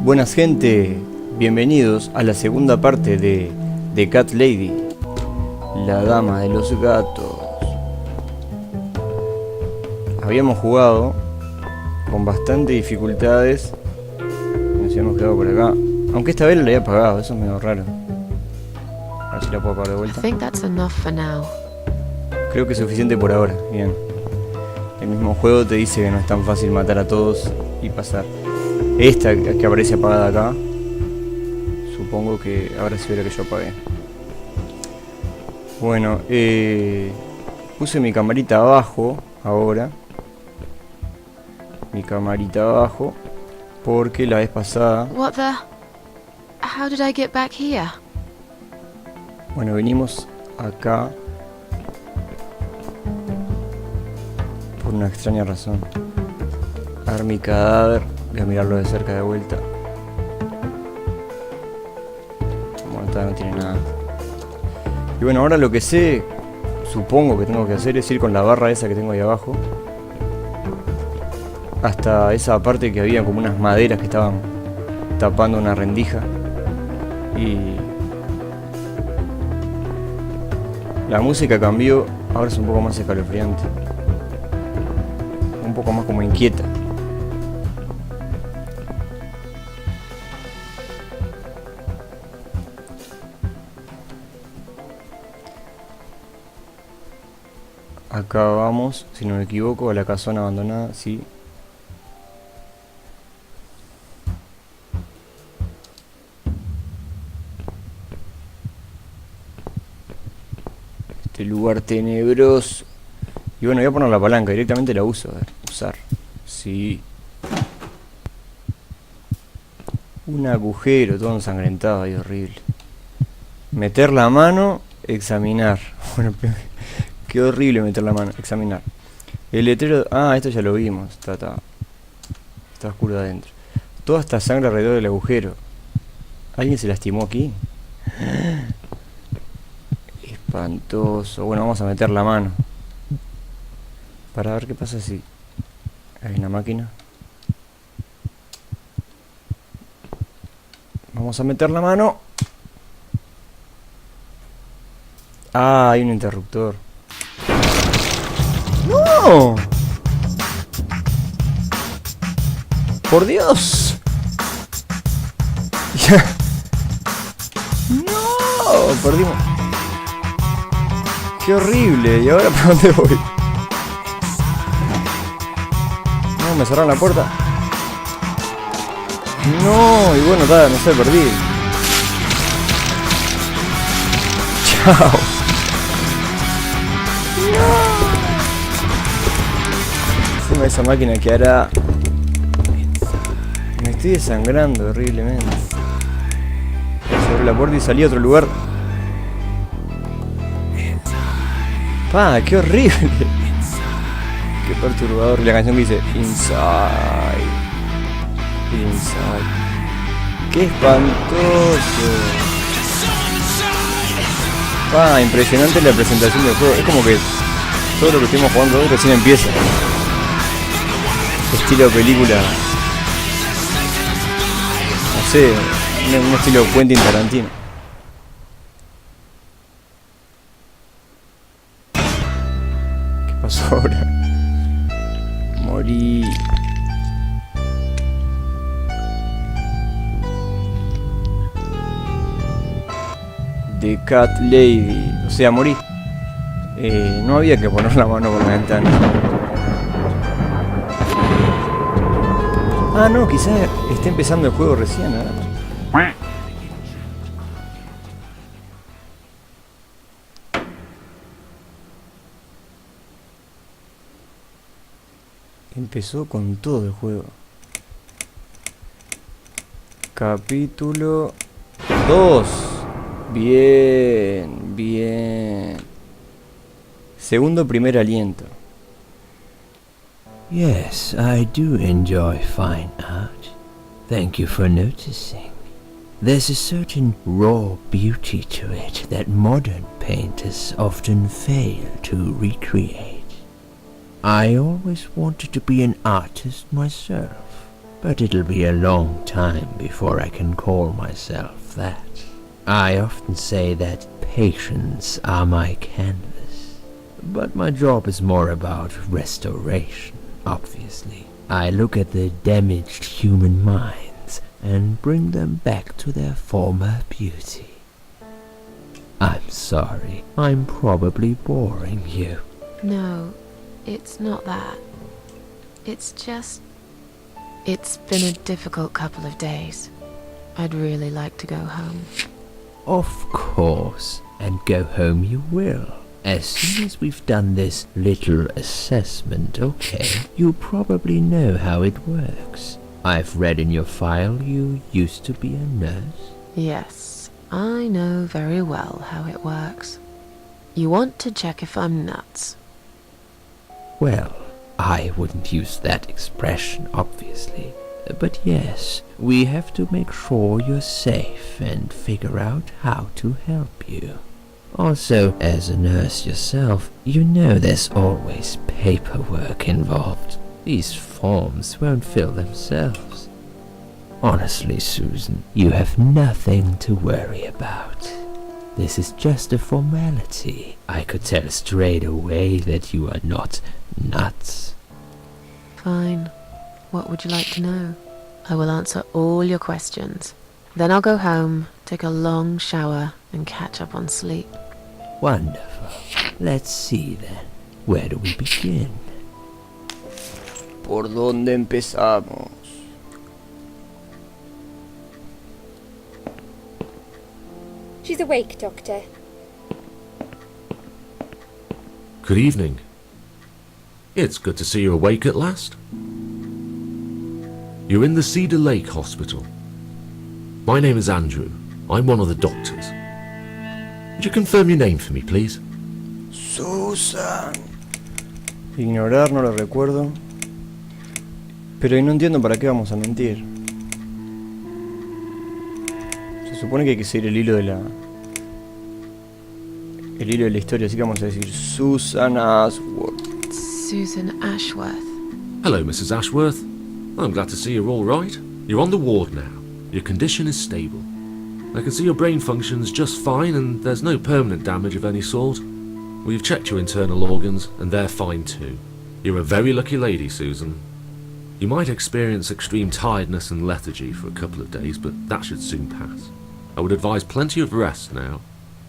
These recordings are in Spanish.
Buenas gente, bienvenidos a la segunda parte de The Cat Lady, la dama de los gatos. Habíamos jugado con bastante dificultades, nos habíamos quedado por acá, aunque esta vez la había apagado, eso es medio raro. A ver si la puedo apagar de vuelta. Creo que es suficiente por ahora, bien. El mismo juego te dice que no es tan fácil matar a todos y pasar. Esta que aparece apagada acá, supongo que ahora sí verá que yo apagué. Bueno, puse mi camarita abajo ahora. Mi camarita abajo, porque la vez pasada... How did I get back here? Bueno, venimos acá por una extraña razón. A ver mi cadáver. Voy a mirarlo de cerca de vuelta. Bueno, todavía no tiene nada. Y bueno, ahora lo que sé, supongo que tengo que hacer es ir con la barra esa que tengo ahí abajo hasta esa parte que había como unas maderas que estaban tapando una rendija. Y la música cambió, ahora es un poco más escalofriante, un poco más como inquieta. Acá vamos, si no me equivoco, a la casona abandonada, sí. Este lugar tenebroso. Y bueno, voy a poner la palanca, directamente la uso. A ver, usar. Sí. Un agujero, todo ensangrentado y horrible. Meter la mano, examinar. Bueno, qué horrible meter la mano, examinar. El letrero... Ah, esto ya lo vimos. Está oscuro adentro. Toda esta sangre alrededor del agujero. ¿Alguien se lastimó aquí? Espantoso. Bueno, vamos a meter la mano para ver qué pasa si hay una máquina. Vamos a meter la mano. Ah, hay un interruptor. ¡No! ¡Por Dios! ¡No! Perdimos. ¡Qué horrible! ¿Y ahora para dónde voy? No, me cerraron la puerta. No, y bueno, no sé, perdí. Chao. Encima esa máquina que hará... Me estoy desangrando horriblemente. Sobre la puerta y salí a otro lugar. ¡Pah! ¡Qué horrible! ¡Qué perturbador! La canción que dice Inside. Inside. ¡Qué espantoso! ¡Pah! Impresionante la presentación del juego. Es como que todo lo que estamos jugando hoy recién empieza. Estilo película. No sé, un estilo Quentin Tarantino. ¿Qué pasó ahora? Morí. The Cat Lady. O sea, morí. No había que poner la mano por la ventana. Ah, no, quizás esté empezando el juego recién, nada más. Empezó con todo el juego. Capítulo 2. Bien, bien. Segundo primer aliento. Yes, I do enjoy fine art. Thank you for noticing. There's a certain raw beauty to it that modern painters often fail to recreate. I always wanted to be an artist myself, but it'll be a long time before I can call myself that. I often say that patients are my canvas, but my job is more about restoration, obviously. I look at the damaged human minds and bring them back to their former beauty. I'm sorry, I'm probably boring you. No, it's not that. It's just... It's been a difficult couple of days. I'd really like to go home. Of course, and go home you will. As soon as we've done this little assessment, okay, you probably know how it works. I've read in your file you used to be a nurse. Yes, I know very well how it works. You want to check if I'm nuts. Well, I wouldn't use that expression, obviously. But yes, we have to make sure you're safe and figure out how to help you. Also, as a nurse yourself, you know there's always paperwork involved. These forms won't fill themselves. Honestly, Susan, you have nothing to worry about. This is just a formality. I could tell straight away that you are not nuts. Fine. What would you like to know? I will answer all your questions. Then I'll go home, take a long shower, and catch up on sleep. Wonderful. Let's see then. Where do we begin? ¿Por dónde empezamos? She's awake, Doctor. Good evening. It's good to see you awake at last. You're in the Cedar Lake Hospital. My name is Andrew. I'm one of the doctors. Would you confirm your name for me, please? Susan. Ignorar, no lo recuerdo. Pero no entiendo para qué vamos a mentir. Se supone que hay que seguir el hilo de la historia, así que vamos a decir Susan Ashworth. Susan Ashworth. Hello, Mrs. Ashworth. I'm glad to see you're all right. You're on the ward now. Your condition is stable. I can see your brain functions just fine and there's no permanent damage of any sort. We've checked your internal organs and they're fine too. You're a very lucky lady, Susan. You might experience extreme tiredness and lethargy for a couple of days, but that should soon pass. I would advise plenty of rest now.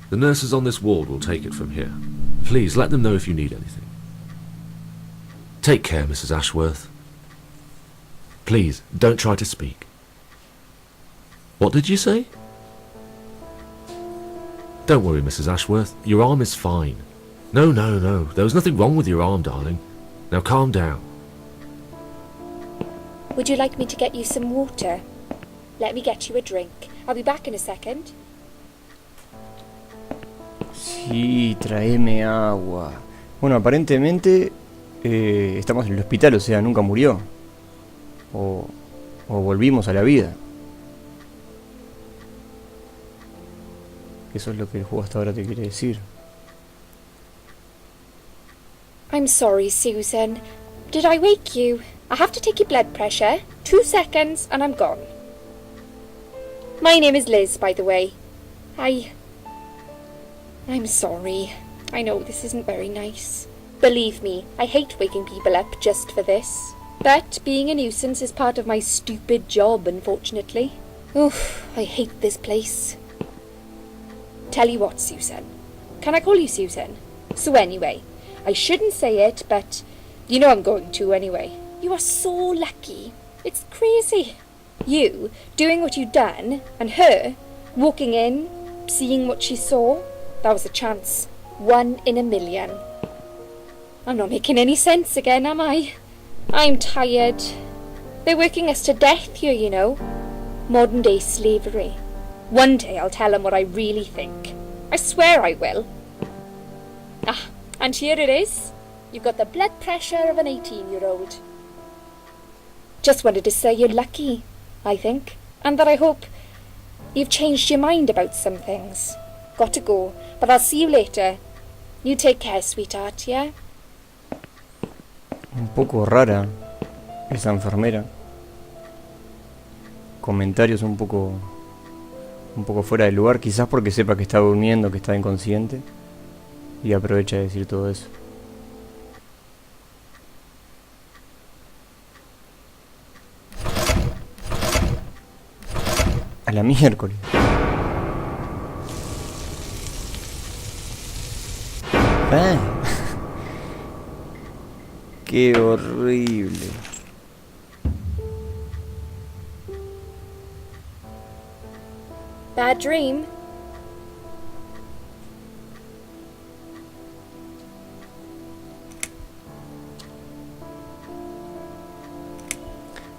The nurses on this ward will take it from here. Please let them know if you need anything. Take care, Mrs. Ashworth. Please, don't try to speak. What did you say? Don't worry, Mrs. Ashworth. Your arm is fine. No. There was nothing wrong with your arm, darling. Now calm down. Would you like me to get you some water? Let me get you a drink. I'll be back in a second. Sí, tráeme agua. Bueno, aparentemente estamos en el hospital, o sea, nunca murió. O volvimos a la vida. Eso es lo que el juego hasta ahora te quiere decir. I'm sorry, Susan. Did I wake you? I have to take your blood pressure. 2 seconds and I'm gone. My name is Liz, by the way. I'm sorry. I know this isn't very nice. Believe me, I hate waking people up just for this. But being a nuisance is part of my stupid job, unfortunately. Oof, I hate this place. Tell you what, Susan. Can I call you Susan? So anyway, I shouldn't say it, but you know I'm going to anyway. You are so lucky. It's crazy. You doing what you've done, and her walking in, seeing what she saw. That was a chance. 1 in a million. I'm not making any sense again, am I? I'm tired. They're working us to death here, you know. Modern day slavery. One day I'll tell them what I really think. I swear I will. Ah, and here it is. You've got the blood pressure of an 18-year-old. Just wanted to say you're lucky, I think. And that I hope You've changed your mind about some things. Got to go, but I'll see you later. You take care, sweetheart, yeah? Un poco rara esa enfermera. Comentarios un poco fuera de lugar, quizás porque sepa que está durmiendo, que está inconsciente, y aprovecha de decir todo eso. A la miércoles. Ah. Qué horrible. Bad dream?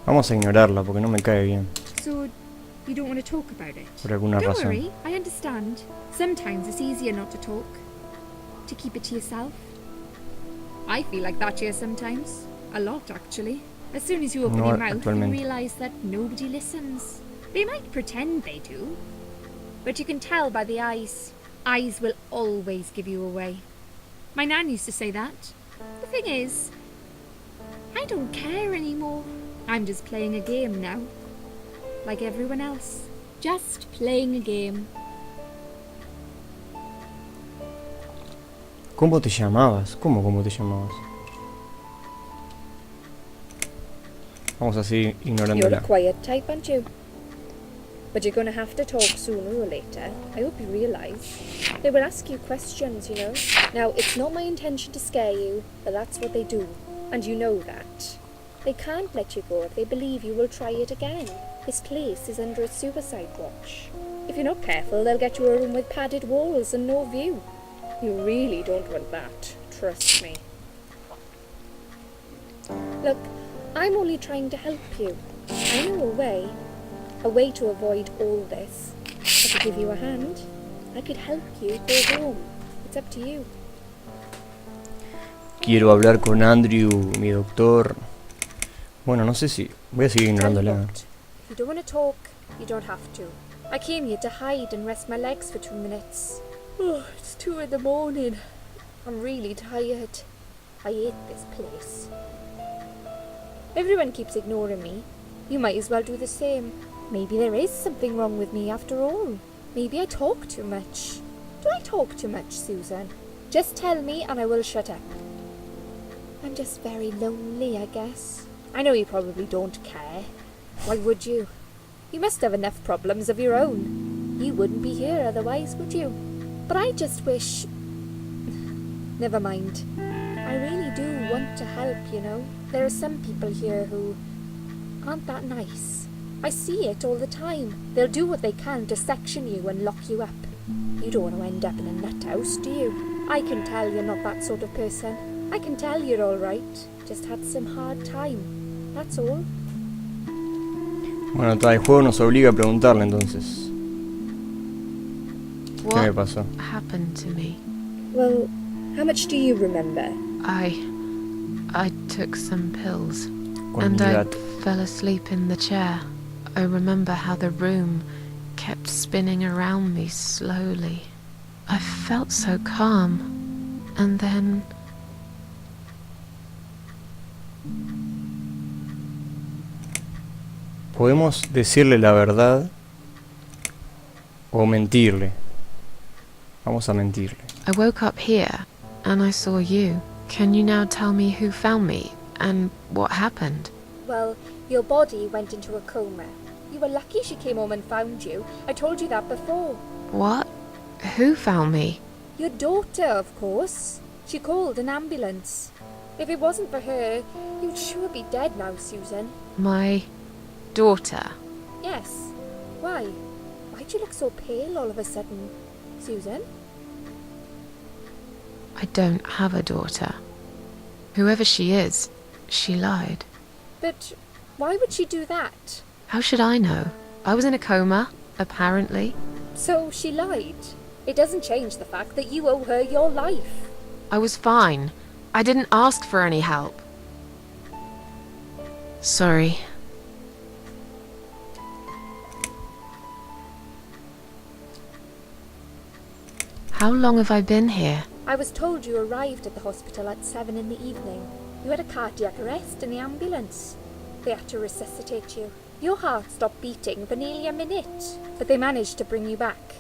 Vamos a ignorarla porque no me cae bien, So, you don't want to talk about it? por alguna Don't razón. worry, I understand. Sometimes it's easier not to talk. To keep it to yourself. I feel like that here sometimes. A lot, actually. As soon as you open No, your mouth, you actualmente. realise that nobody listens. They might pretend they do. But you can tell by the eyes. Eyes will always give you away. My nan used to say that. The thing is, I don't care anymore. I'm just playing a game now. Like everyone else. Just playing a game. ¿Cómo te llamabas? ¿Cómo te llamabas? Vamos a seguir You're a ignorándola. quiet type, aren't you? But you're going to have to talk sooner or later. I hope you realise. They will ask you questions, you know. Now, it's not my intention to scare you, but that's what they do. And you know that. They can't let you go if they believe you will try it again. This place is under a suicide watch. If you're not careful, they'll get you a room with padded walls and no view. You really don't want that. Trust me. Look, I'm only trying to help you. I know a way to avoid all this. I could give you a hand. I could help you go home. It's up to you. Quiero hablar con Andrew, mi doctor. Bueno, no sé si... Voy a seguir Tell you ignorándola. what, if you don't want to talk, you don't have to. I came here to hide and rest my legs for 2 minutes. Oh, it's 2 in the morning. I'm really tired. I hate this place. Everyone keeps ignoring me. You might as well do the same. Maybe there is something wrong with me after all. Maybe I talk too much. Do I talk too much, Susan? Just tell me and I will shut up. I'm just very lonely, I guess. I know you probably don't care. Why would you? You must have enough problems of your own. You wouldn't be here otherwise, would you? But I just wish... Never mind. I really do want to help, you know. There are some people here who aren't that nice. I see it all the time. They'll do what they can to section you and lock you up. You don't want to end up in a nut house, do you? I can tell you're not that sort of person. I can tell you're all right. Just had some hard time. That's all. Bueno, el juego nos obliga a preguntarle entonces. ¿Qué me What pasó? happened to me? Well, how much do you remember? I took some pills. Con And mi I gato. fell asleep in the chair. I remember how the room kept spinning around me slowly. I felt so calm. And then... Podemos decirle la verdad o mentirle. Vamos a mentirle. I woke up here and I saw you. Can you now tell me who found me and what happened? Well, your body went into a coma. You were lucky she came home and found you. I told you that before. What? Who found me? Your daughter, of course. She called an ambulance. If it wasn't for her, you'd sure be dead now, Susan. My daughter. Yes. Why? Why'd you look so pale all of a sudden, Susan? I don't have a daughter. Whoever she is, she lied. But why would she do that? How should I know? I was in a coma, apparently. So she lied. It doesn't change the fact that you owe her your life. I was fine. I didn't ask for any help. Sorry. How long have I been here? I was told you arrived at the hospital at 7 in the evening. You had a cardiac arrest in the ambulance. They had to resuscitate you. Your heart stopped beating for nearly a minute, but they managed to bring you back.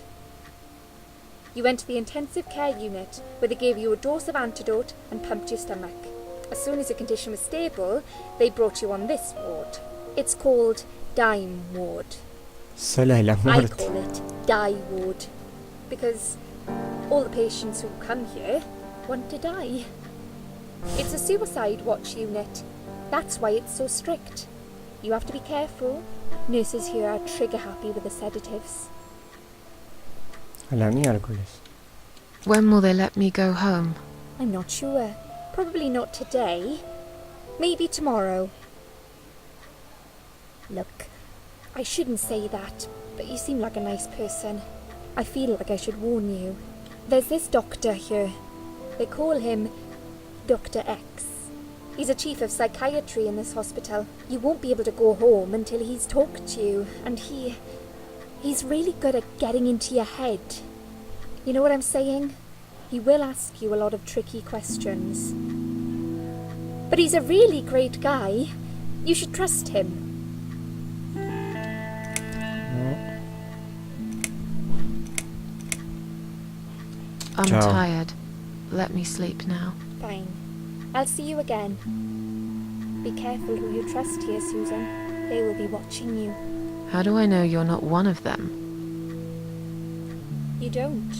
You went to the intensive care unit, where they gave you a dose of antidote and pumped your stomach. As soon as your condition was stable, they brought you on this ward. It's called Dime Ward. Sala de la I muerte. call it Die Ward, because all the patients who come here want to die. It's a suicide watch unit. That's why it's so strict. You have to be careful. Nurses here are trigger happy with the sedatives. A la miércoles. When will they let me go home? I'm not sure. Probably not today. Maybe tomorrow. Look, I shouldn't say that, but you seem like a nice person. I feel like I should warn you. There's this doctor here. They call him Dr. X. He's a chief of psychiatry in this hospital. You won't be able to go home until he's talked to you, and he's really good at getting into your head. You know what I'm saying? He will ask you a lot of tricky questions. But he's a really great guy. You should trust him. I'm Ciao. tired. Let me sleep now. Fine. I'll see you again. Be careful who you trust here, Susan. They will be watching you. How do I know you're not one of them? You don't.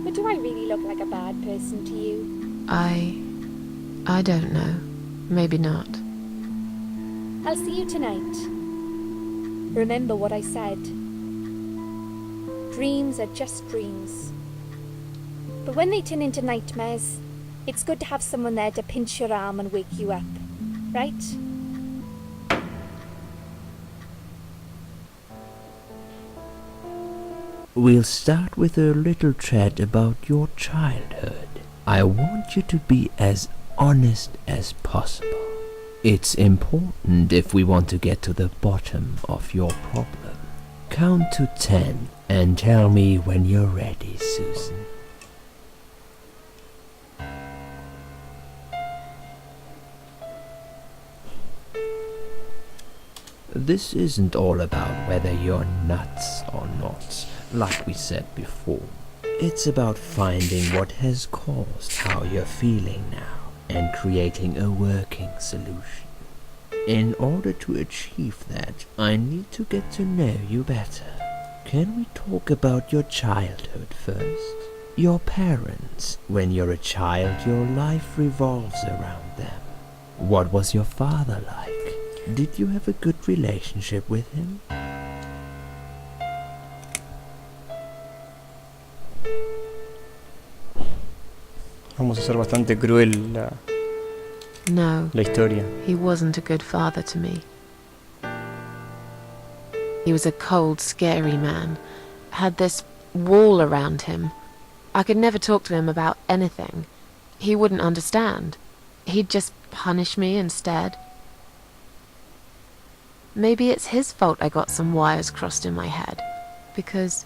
But do I really look like a bad person to you? I don't know. Maybe not. I'll see you tonight. Remember what I said. Dreams are just dreams. But when they turn into nightmares, it's good to have someone there to pinch your arm and wake you up, right? We'll start with a little chat about your childhood. I want you to be as honest as possible. It's important if we want to get to the bottom of your problem. Count to 10 and tell me when you're ready, Susan. This isn't all about whether you're nuts or not, like we said before. It's about finding what has caused how you're feeling now and creating a working solution. In order to achieve that, I need to get to know you better. Can we talk about your childhood first? Your parents. When you're a child, your life revolves around them. What was your father like? Did you have a good relationship with him? Vamos a ser bastante cruel No, la historia. he wasn't a good father to me. He was a cold, scary man. Had this wall around him. I could never talk to him about anything. He wouldn't understand. He'd just punish me instead. Maybe it's his fault I got some wires crossed in my head, because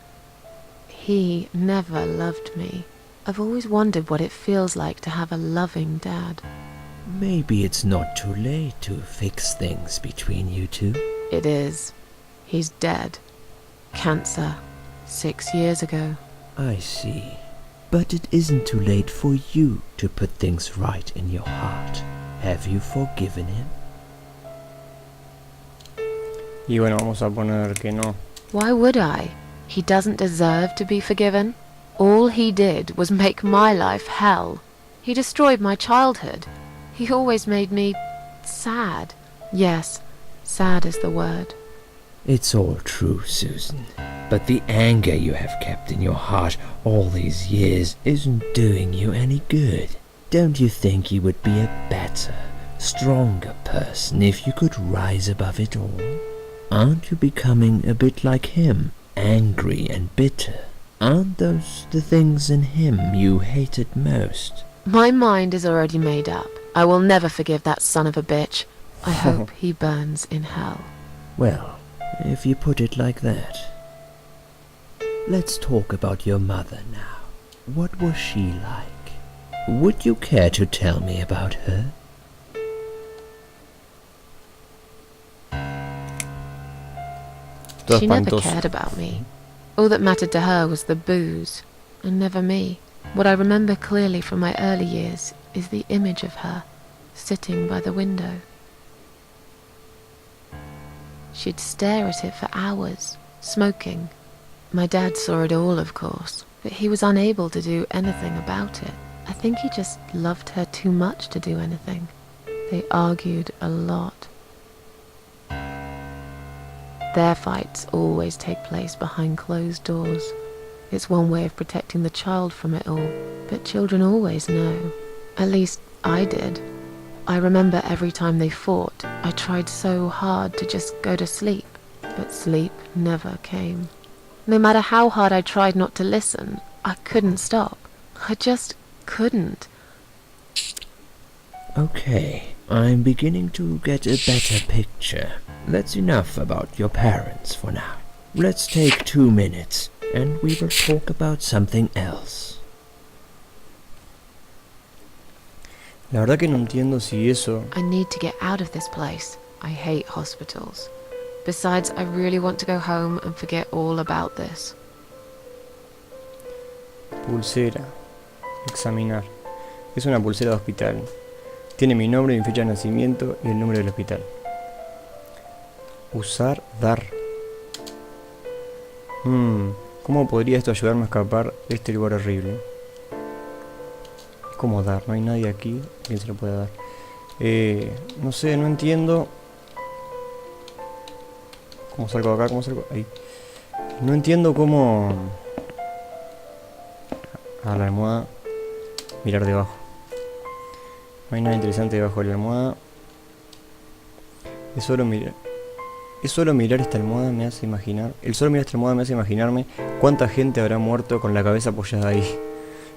he never loved me. I've always wondered what it feels like to have a loving dad. Maybe it's not too late to fix things between you two. It is. He's dead. Cancer. 6 years ago. I see. But it isn't too late for you to put things right in your heart. Have you forgiven him? Y bueno, vamos a poner que no. Why would I? He doesn't deserve to be forgiven. All he did was make my life hell. He destroyed my childhood. He always made me sad. Yes, sad is the word. It's all true, Susan. But the anger you have kept in your heart all these years isn't doing you any good. Don't you think you would be a better, stronger person if you could rise above it all? Aren't you becoming a bit like him, angry and bitter? Aren't those the things in him you hated most? My mind is already made up. I will never forgive that son of a bitch. I hope he burns in hell. Well, if you put it like that. let's talk about your mother now. What was she like? Would you care to tell me about her? Todo She never espantoso. cared about me. All that mattered to her was the booze, and never me. What I remember clearly from my early years is the image of her, sitting by the window. She'd stare at it for hours, smoking. My dad saw it all, of course, but he was unable to do anything about it. I think he just loved her too much to do anything. They argued a lot. Their fights always take place behind closed doors. It's one way of protecting the child from it all, but children always know. At least I did. I remember every time they fought, I tried so hard to just go to sleep, but sleep never came. No matter how hard I tried not to listen, I couldn't stop. I just couldn't. Okay, I'm beginning to get a better picture. That's enough about your parents for now. Let's take 2 minutes, and we will talk about something else. La verdad que no entiendo si eso... I need to get out of this place. I hate hospitals. Besides, I really want to go home and forget all about this. Pulsera. Examinar. Es una pulsera de hospital. Tiene mi nombre, mi fecha de nacimiento y el nombre del hospital. Usar, dar. ¿Cómo podría esto ayudarme a escapar de este lugar horrible? ¿Cómo dar? No hay nadie aquí. ¿Quién se lo puede dar? No sé, no entiendo. ¿Cómo salgo de acá? ¿Cómo salgo? Ahí. No entiendo cómo... A la almohada. Mirar debajo. No hay nada interesante debajo de la almohada. Es solo mirar esta almohada me hace imaginar... El solo mirar esta almohada me hace imaginarme cuánta gente habrá muerto con la cabeza apoyada ahí.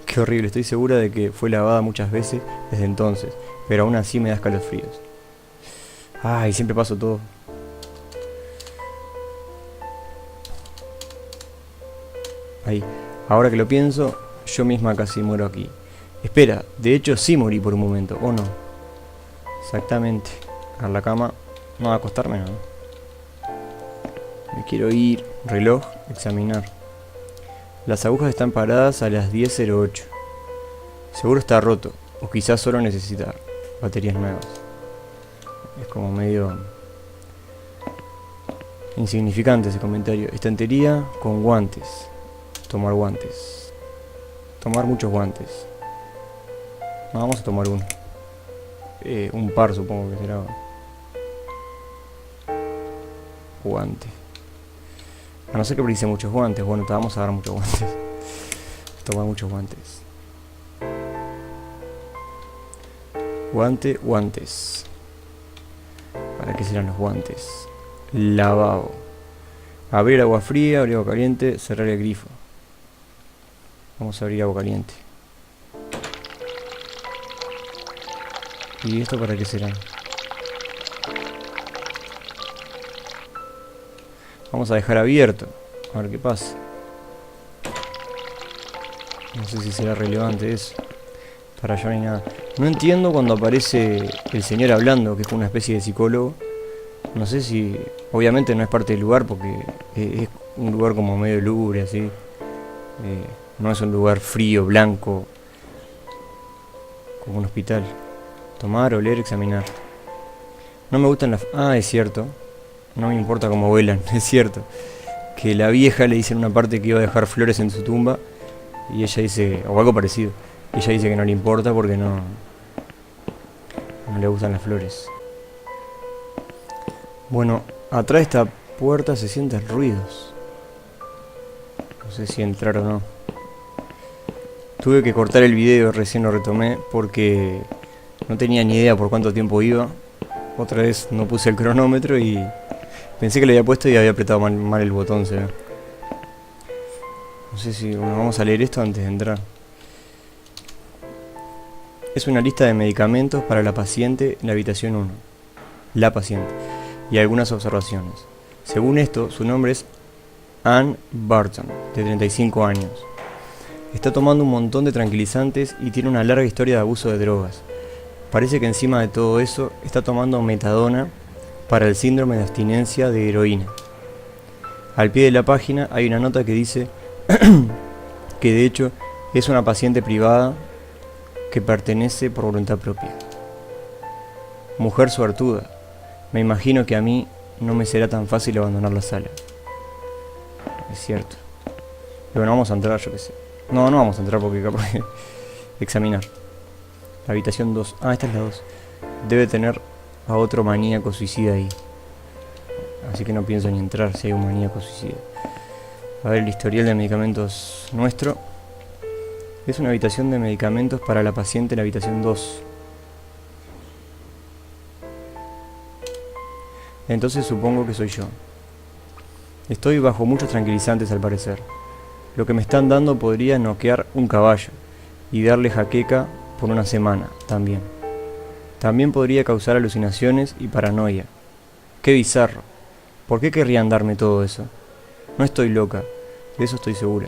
Qué horrible, estoy segura de que fue lavada muchas veces desde entonces, pero aún así me da escalofríos. Ay, siempre paso todo. Ahí, ahora que lo pienso, yo misma casi muero aquí. Espera, de hecho sí morí por un momento, ¿o no? Exactamente. A la cama, no, a acostarme no. Me quiero ir. Reloj, examinar. Las agujas están paradas a las 10:08. Seguro está roto, o quizás solo necesita baterías nuevas. Es como medio insignificante ese comentario. Estantería con guantes. Tomar guantes. Tomar muchos guantes. No, vamos a tomar uno. Un par supongo que será. Guante. A no ser que precise muchos guantes. Bueno, te vamos a dar muchos guantes. Tomar muchos guantes. Guante, guantes. ¿Para qué serán los guantes? Lavabo. Abrir agua fría, abrir agua caliente, cerrar el grifo. Vamos a abrir agua caliente. ¿Y esto para qué será? Vamos a dejar abierto. A ver qué pasa. No sé si será relevante eso. Para allá no hay nada. No entiendo cuando aparece el señor hablando, que es una especie de psicólogo. No sé si... Obviamente no es parte del lugar porque es un lugar como medio lúgubre, así. No es un lugar frío, blanco, como un hospital. Tomar, oler, examinar. No me gustan las... Ah, es cierto. No me importa cómo vuelan, es cierto. Que la vieja le dice en una parte que iba a dejar flores en su tumba. Y ella dice... O algo parecido. Y ella dice que no le importa porque no le gustan las flores. Bueno, atrás de esta puerta se sienten ruidos. No sé si entrar o no. Tuve que cortar el video, recién lo retomé porque no tenía ni idea por cuánto tiempo iba. Otra vez no puse el cronómetro y pensé que lo había puesto y había apretado mal el botón, se ve. No sé si... Bueno, vamos a leer esto antes de entrar. Es una lista de medicamentos para la paciente en la habitación 1. La paciente. Y algunas observaciones. Según esto, su nombre es Ann Barton, de 35 años. Está tomando un montón de tranquilizantes y tiene una larga historia de abuso de drogas. Parece que encima de todo eso está tomando metadona para el síndrome de abstinencia de heroína. Al pie de la página hay una nota que dice que de hecho es una paciente privada que pertenece por voluntad propia. Mujer suertuda. Me imagino que a mí no me será tan fácil abandonar la sala. Es cierto. Pero bueno, vamos a entrar, yo qué sé. No vamos a entrar porque capaz que examinar. La habitación 2. Ah, esta es la 2. Debe tener a otro maníaco suicida ahí. Así que no pienso ni entrar si hay un maníaco suicida. A ver el historial de medicamentos nuestro. Es una habitación de medicamentos para la paciente en la habitación 2. Entonces supongo que soy yo. Estoy bajo muchos tranquilizantes al parecer. Lo que me están dando podría noquear un caballo y darle jaqueca por una semana también. También podría causar alucinaciones y paranoia. Qué bizarro. ¿Por qué querrían darme todo eso? No estoy loca, de eso estoy segura.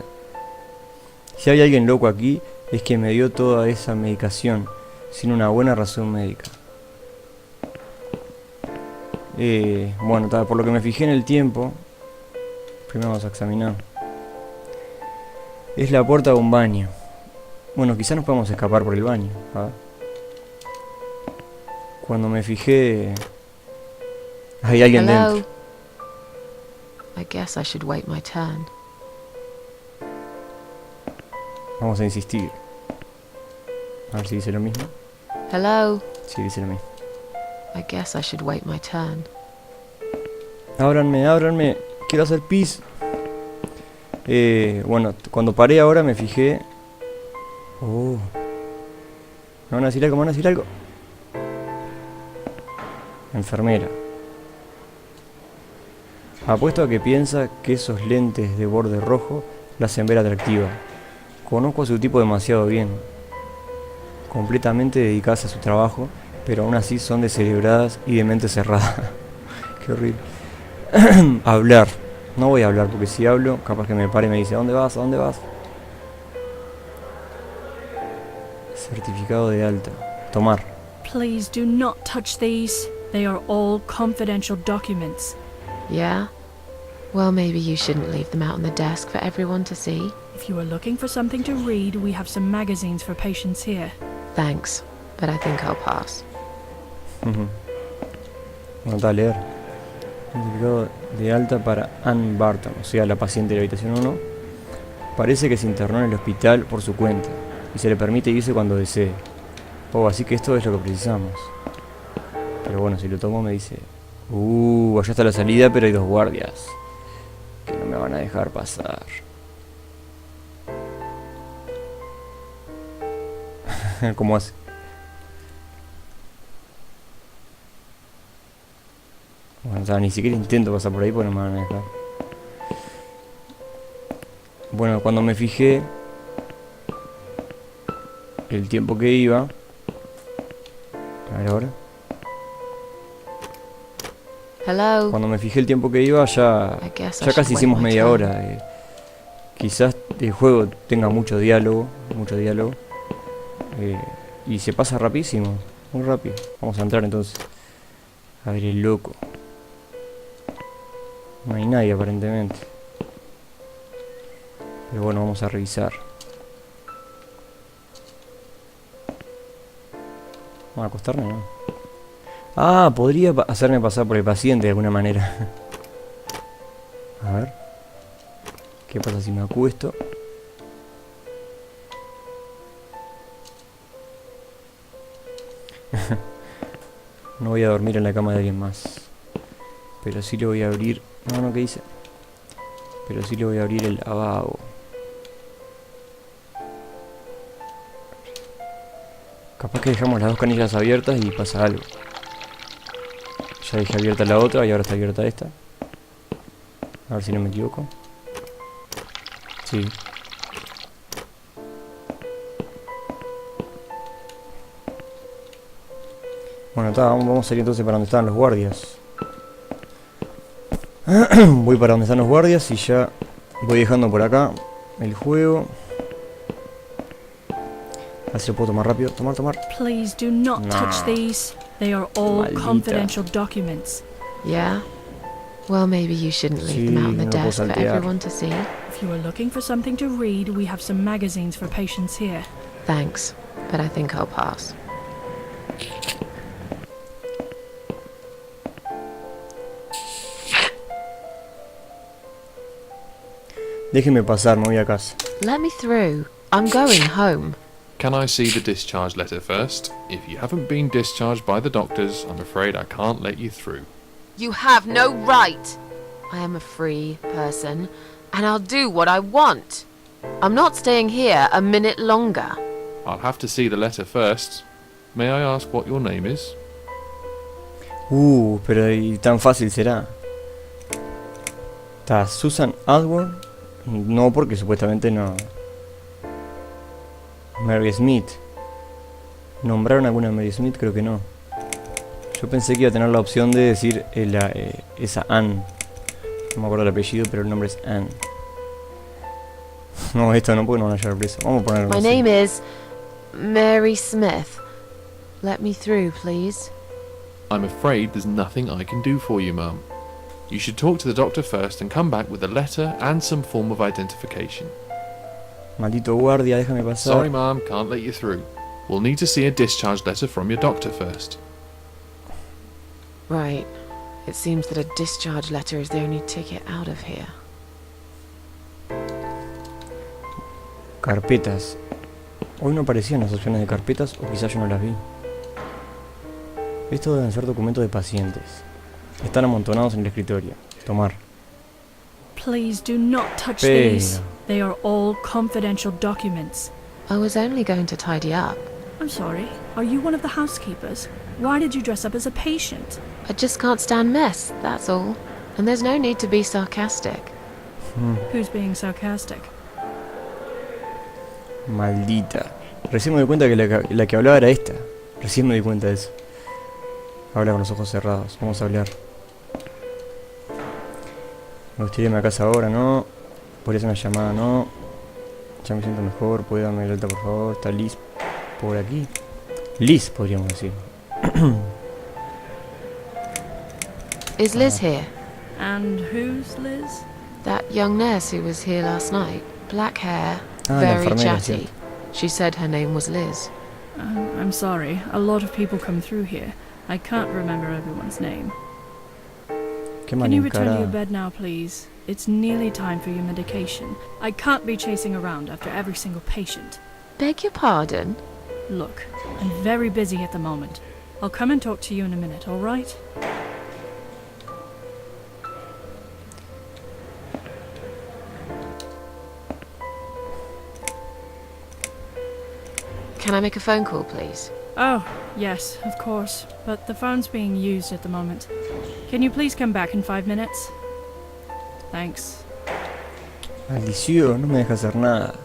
Si hay alguien loco aquí, es que me dio toda esa medicación sin una buena razón médica. Bueno, por lo que me fijé en el tiempo, primero vamos a examinar. Es la puerta de un baño. Bueno, quizás nos podemos escapar por el baño. A ver. Cuando me fijé, hay alguien Hello. dentro. I guess I should wait my turn. Vamos a insistir. A ver si dice lo mismo. Hello. Sí, dice lo mismo. I guess I should wait my turn. Ábranme, ábranme. Quiero hacer pis. Bueno, cuando paré ahora me fijé. Oh. ¿Me van a decir algo? ¿Me van a decir algo? Enfermera. Apuesto a que piensa que esos lentes de borde rojo la hacen ver atractiva. Conozco a su tipo demasiado bien. Completamente dedicadas a su trabajo, pero aún así son descerebradas y de mente cerrada. Qué horrible. Hablar. No voy a hablar porque si hablo, capaz que me pare y me dice: ¿a dónde vas? ¿A dónde vas? Certificado de alta. Tomar. Please do not touch these. They are all confidential documents. Yeah? Well, maybe you shouldn't leave them out on the desk for everyone to see. If you are looking for something to read, we have some magazines for patients here. Thanks, but I think I'll pass. Bueno, está a leer. Certificado de alta para Ann Barton, o sea, la paciente de la habitación 1. Parece que se internó en el hospital por su cuenta y se le permite irse cuando desee. Oh, así que esto es lo que precisamos. Pero bueno, si lo tomo me dice: allá está la salida, pero hay 2 guardias que no me van a dejar pasar. ¿Cómo hace? Bueno, o sea, ni siquiera intento pasar por ahí porque no me van a dejar. Bueno, cuando me fijé el tiempo que iba. A ver ahora. Hello. Cuando me fijé el tiempo que iba, ya casi hicimos media hora. Quizás el juego tenga mucho diálogo. Y se pasa rapidísimo, muy rápido. Vamos a entrar entonces. A ver el loco. No hay nadie aparentemente. Pero bueno, vamos a revisar. Vamos a acostarme, ¿no? Ah, podría hacerme pasar por el paciente de alguna manera. A ver. ¿Qué pasa si me acuesto? No voy a dormir en la cama de alguien más. Pero sí le voy a abrir... No, ¿qué dice? Pero sí le voy a abrir el lavabo. Capaz que dejamos las 2 canillas abiertas y pasa algo. Ya dejé abierta la otra y ahora está abierta esta. A ver si no me equivoco. Sí. Bueno, vamos a ir entonces para donde estaban los guardias. Voy para donde están los guardias y ya Voy dejando por acá el juego. Así lo puedo tomar rápido. Tomar. Please do not touch these. They are all Maldita. confidential documents. Yeah? Well, maybe you shouldn't leave them out on the no lo puedo desk for saltear. everyone to see. If you are looking for something to read, we have some magazines for patients here. Thanks, but I think I'll pass. Déjeme pasar, me voy a casa. Let me through. I'm going home. Can I see the discharge letter first? If you haven't been discharged by the doctors, I'm afraid I can't let you through. You have no right. I am a free person, and I'll do what I want. I'm not staying here a minute longer. I'll have to see the letter first. May I ask what your name is? Pero ¿y tan fácil será? Está Susan Atwood. No, porque supuestamente no. Mary Smith. ¿Nombraron alguna Mary Smith? Creo que no. Yo pensé que iba a tener la opción de decir esa Anne. No me acuerdo el apellido, pero el nombre es Anne. No, esto no, porque no van a llevar preso. Vamos a ponerlo My así. name is Mary Smith. Let me through, please. I'm afraid there's nothing I can do for you, ma'am. You should talk to the doctor first and come back with a letter and some form of identification. Maldito guardia, déjame pasar. Sorry, ma'am, can't let you through. We'll need to see a discharge letter from your doctor first. Right. It seems that a discharge letter is the only ticket out of here. Carpetas. Hoy no aparecían las opciones de carpetas, o quizás yo no las vi. Estos deben ser documentos de pacientes. Están amontonados en el escritorio. Tomar. Please do not touch Pero. these. They are all confidential documents. I was only going to tidy up. I'm sorry, are you one of the housekeepers? Why did you dress up as a patient? I just can't stand mess, that's all. And there's no need to be sarcastic. Who's being sarcastic? Maldita. Recién me di cuenta que la que hablaba era esta. Recién me di cuenta de eso. Habla con los ojos cerrados. Vamos a hablar. Me gustaría irme a casa ahora, ¿no? Podría hacer una llamada, ¿no? Ya me siento mejor. ¿Puede darme el alta, por favor? ¿Está Liz por aquí? Liz, podríamos decir. Is Liz here? And who's Liz? That young nurse who was here last night. Black hair, La very enfermera, chatty. She said her name was Liz. I'm sorry, a lot of people come through here. I can't remember everyone's name. Qué Can you return to your encarada. bed now, please? It's nearly time for your medication. I can't be chasing around after every single patient. Beg your pardon? Look, I'm very busy at the moment. I'll come and talk to you in a minute, all right? Can I make a phone call, please? Oh, yes, of course. But the phone's being used at the moment. Can you please come back in 5 minutes? Thanks. Maldición, no me deja hacer nada.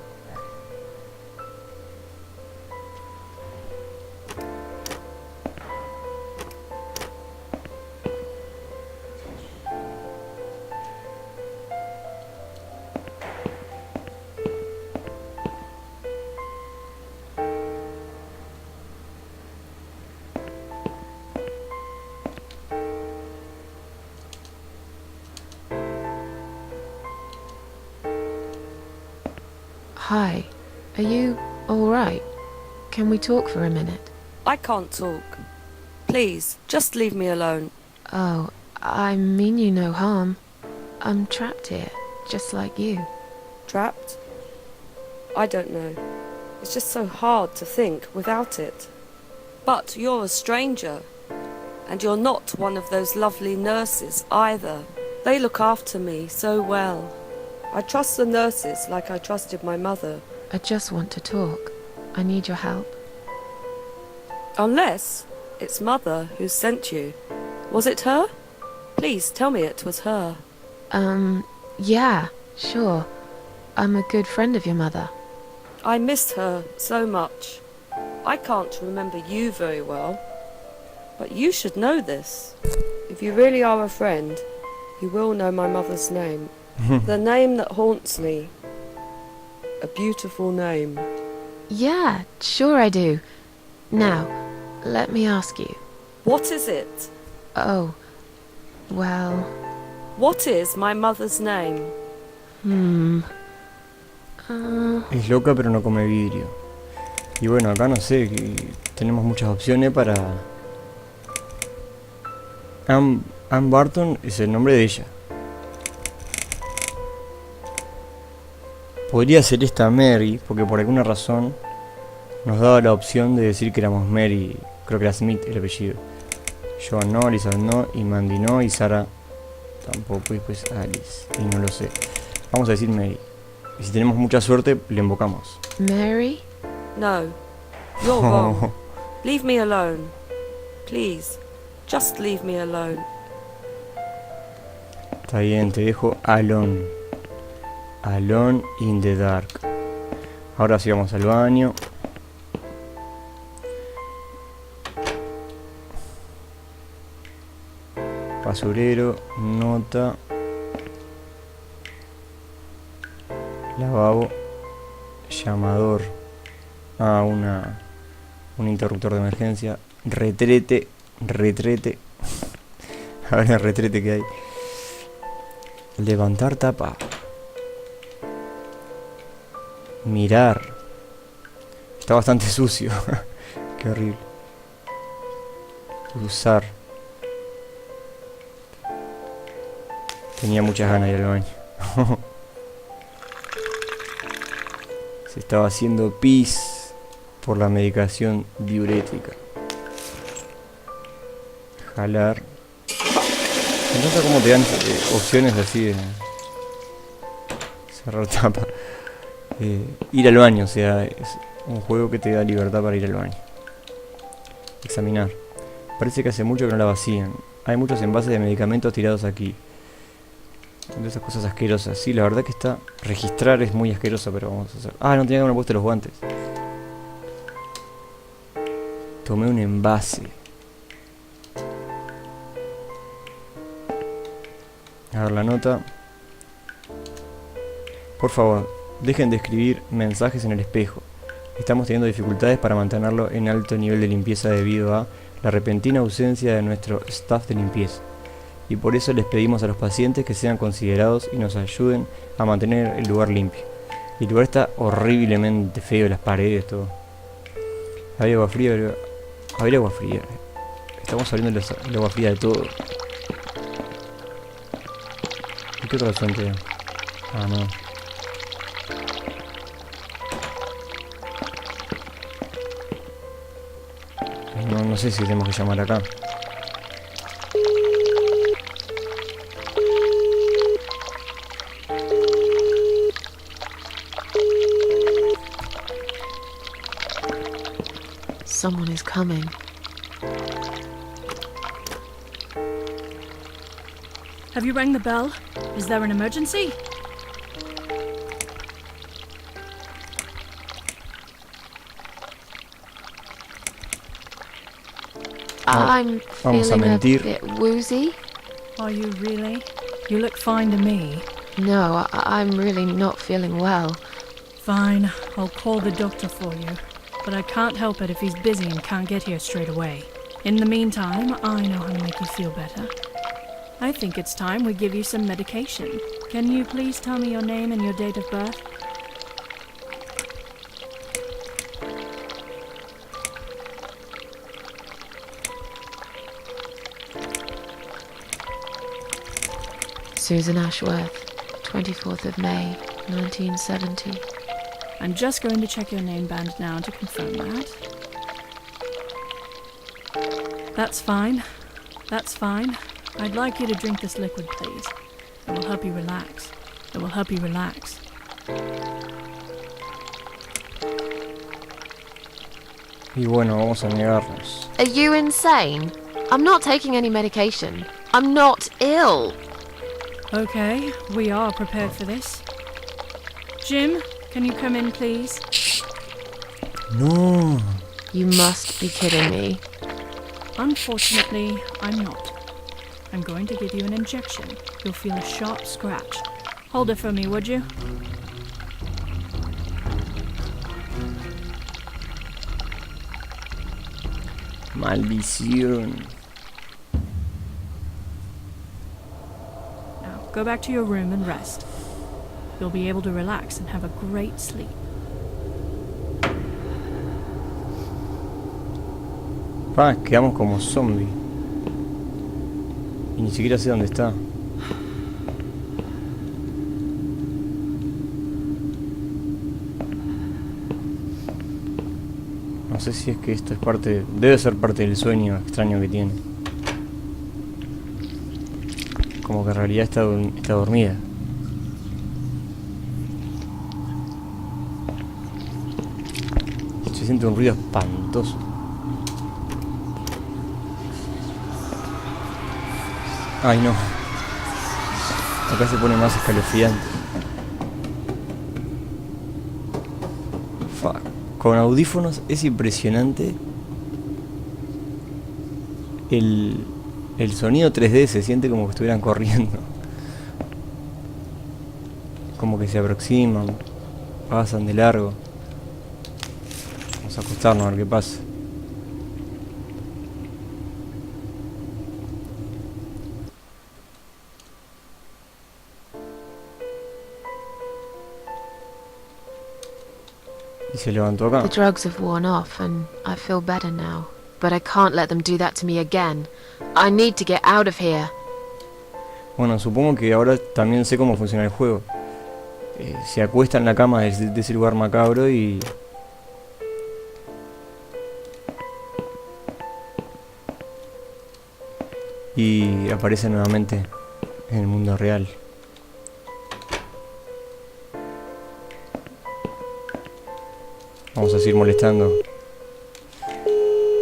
Hi. Are you alright? Can we talk for a minute? I can't talk. Please, just leave me alone. Oh, I mean you no harm. I'm trapped here, just like you. Trapped? I don't know. It's just so hard to think without it. But you're a stranger. And you're not one of those lovely nurses either. They look after me so well. I trust the nurses like I trusted my mother. I just want to talk. I need your help. Unless it's Mother who sent you. Was it her? Please tell me it was her. Yeah, sure. I'm a good friend of your mother. I miss her so much. I can't remember you very well. But you should know this. If you really are a friend, you will know my mother's name. The name that haunts me. A beautiful name. Yeah, sure I do. Now, let me ask you. What is it? Oh, well... What is my mother's name? Es loca pero no come vidrio. Y bueno, acá no sé, tenemos muchas opciones para... Ann Barton es el nombre de ella. Podría ser esta Mary, porque por alguna razón nos daba la opción de decir que éramos Mary. Creo que era Smith el apellido. Joan no, Elizabeth no, y Mandy no, y Sarah tampoco, y después Alice. Y no lo sé. Vamos a decir Mary. Y si tenemos mucha suerte, le invocamos. Mary? No. You're wrong. Leave me alone. Please. Just leave me alone. Está bien, te dejo alone. Alone in the dark. Ahora sí vamos al baño. Basurero, nota. Lavabo. Llamador. Un interruptor de emergencia. Retrete. A ver el retrete que hay. Levantar tapa. Mirar. Está bastante sucio. Qué horrible. Usar. Tenía muchas ganas de ir al baño. Se estaba haciendo pis por la medicación diurética. Jalar. Me encanta cómo te dan opciones así de cerrar tapa. Ir al baño, o sea, es un juego que te da libertad para ir al baño. Examinar. Parece que hace mucho que no la vacían. Hay muchos envases de medicamentos tirados aquí. De esas cosas asquerosas. Sí, la verdad que está... Registrar es muy asqueroso, pero vamos a hacer... Ah, no tenía que haberme puesto los guantes. Tomé un envase. A ver la nota. Por favor, dejen de escribir mensajes en el espejo. Estamos teniendo dificultades para mantenerlo en alto nivel de limpieza debido a la repentina ausencia de nuestro staff de limpieza. Y por eso les pedimos a los pacientes que sean considerados y nos ayuden a mantener el lugar limpio. El lugar está horriblemente feo, las paredes, todo. Hay agua fría, hay agua fría. Estamos abriendo el agua fría de todo. ¿Y qué otra opción te da? Ah, no. No sé si tenemos que llamar acá. Someone is coming. Have you rang the bell? Is there an emergency? I'm Vamos a feeling a mentir. bit woozy. Are you really? You look fine to me. No, I'm really not feeling well. Fine, I'll call the doctor for you. But I can't help it if he's busy and can't get here straight away. In the meantime, I know how to make you feel better. I think it's time we give you some medication. Can you please tell me your name and your date of birth? Susan Ashworth, 24th of May, 1970. I'm just going to check your name band now to confirm that. That's fine. That's fine. I'd like you to drink this liquid, please. It will help you relax. It will help you relax. Y bueno, vamos a negarnos. Are you insane? I'm not taking any medication. I'm not ill. Okay, we are prepared for this. Jim, can you come in, please? No. You must be kidding me. Unfortunately, I'm not. I'm going to give you an injection. You'll feel a sharp scratch. Hold it for me, would you? Maldición. Now, go back to your room and rest. You'll be able to relax and have a great sleep. Pa, quedamos como zombies. Y ni siquiera sé dónde está. No sé si es que esto es parte... Debe ser parte del sueño extraño que tiene. Como que en realidad está dormida. Se siente un ruido espantoso. Ay, no. Acá se pone más escalofriante. Fuck. Con audífonos es impresionante. El sonido 3D se siente como que estuvieran corriendo. Como que se aproximan. Pasan de largo. Vamos a acostarnos a ver qué pasa. Y se levantó acá. The drugs have worn off and I feel better now. But I can't let them do that to me again. I need to get out of here. Bueno, supongo que ahora también sé cómo funciona el juego. Se acuesta en la cama de ese lugar macabro y... y aparece nuevamente en el mundo real. Vamos a seguir molestando.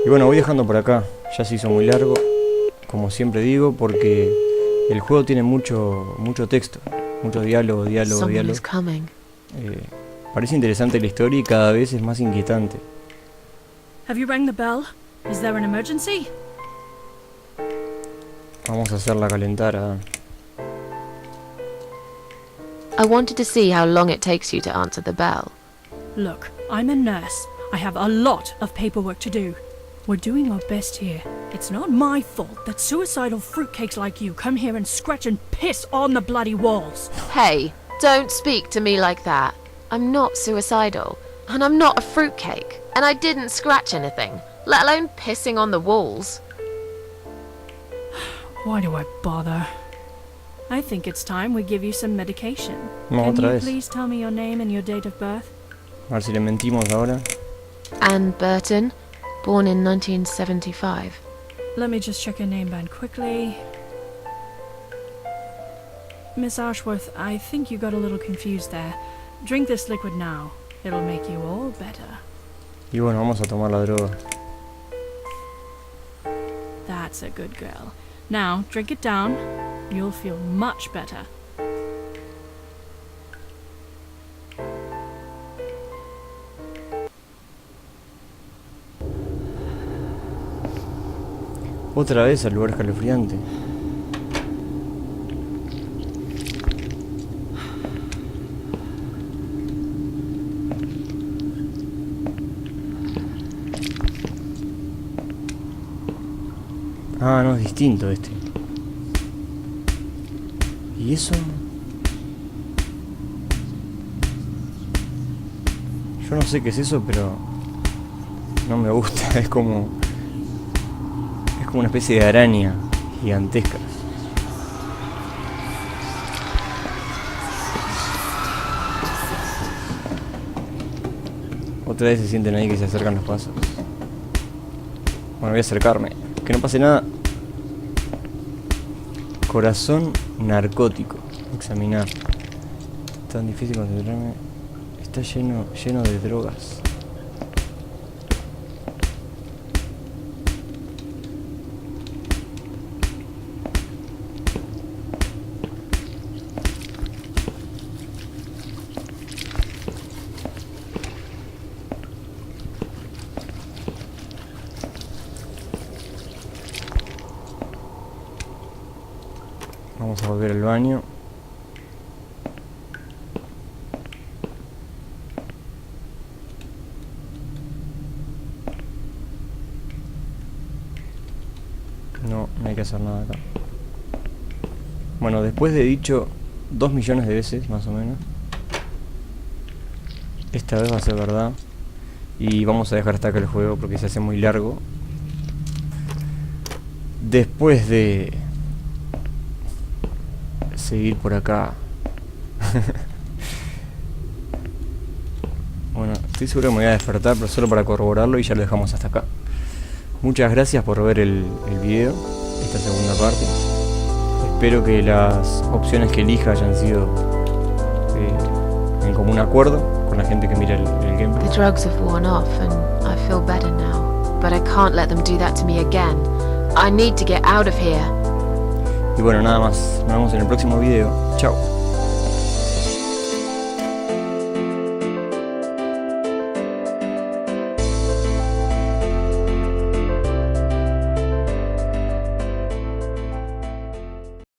Y bueno, voy dejando por acá. Ya se hizo muy largo, como siempre digo, porque el juego tiene mucho texto, mucho diálogo. Someone is coming. Parece interesante la historia y cada vez es más inquietante. Have you rang the bell? Is there an emergency? Vamos a hacerla calentar a... I wanted to see how long it takes you to answer the bell. Look, I'm a nurse. I have a lot of paperwork to do. We're doing our best here. It's not my fault that suicidal fruitcakes like you come here and scratch and piss on the bloody walls. Hey, don't speak to me like that. I'm not suicidal, and I'm not a fruitcake, and I didn't scratch anything, let alone pissing on the walls. Why do I bother? I think it's time we give you some medication. No, Can otra you vez. please tell me your name and your date of birth? A ver si le mentimos ahora. Anne Burton, born in 1975. Let me just check your name band quickly. Miss Ashworth, I think you got a little confused there. Drink this liquid now. It'll make you all better. Y bueno, vamos a tomar la droga. That's a good girl. Now, drink it down. You'll feel much better. Otra vez al lugar escalofriante. Ah, no, es distinto este. ¿Y eso? Yo no sé qué es eso, pero no me gusta. Es como una especie de araña gigantesca. Otra vez se sienten ahí que se acercan los pasos. Bueno, voy a acercarme. Que no pase nada. Corazón narcótico. Examinar. Tan difícil concentrarme. Está lleno de drogas. Vamos a volver al baño. no hay que hacer nada acá. Bueno, después de dicho 2 millones de veces, más o menos, esta vez va a ser verdad. Y vamos a dejar hasta acá el juego porque se hace muy largo. Después de seguir por acá. Bueno, estoy seguro que me voy a despertar, pero solo para corroborarlo, y ya lo dejamos hasta acá. Muchas gracias por ver el video, esta segunda parte. Espero que las opciones que elija hayan sido en común acuerdo con la gente que mira el gameplay. The drugs have worn off and I feel better now. But I can't let them do that to me again. I need to get out of here. Y bueno, nada más. Nos vemos en el próximo video. Chao.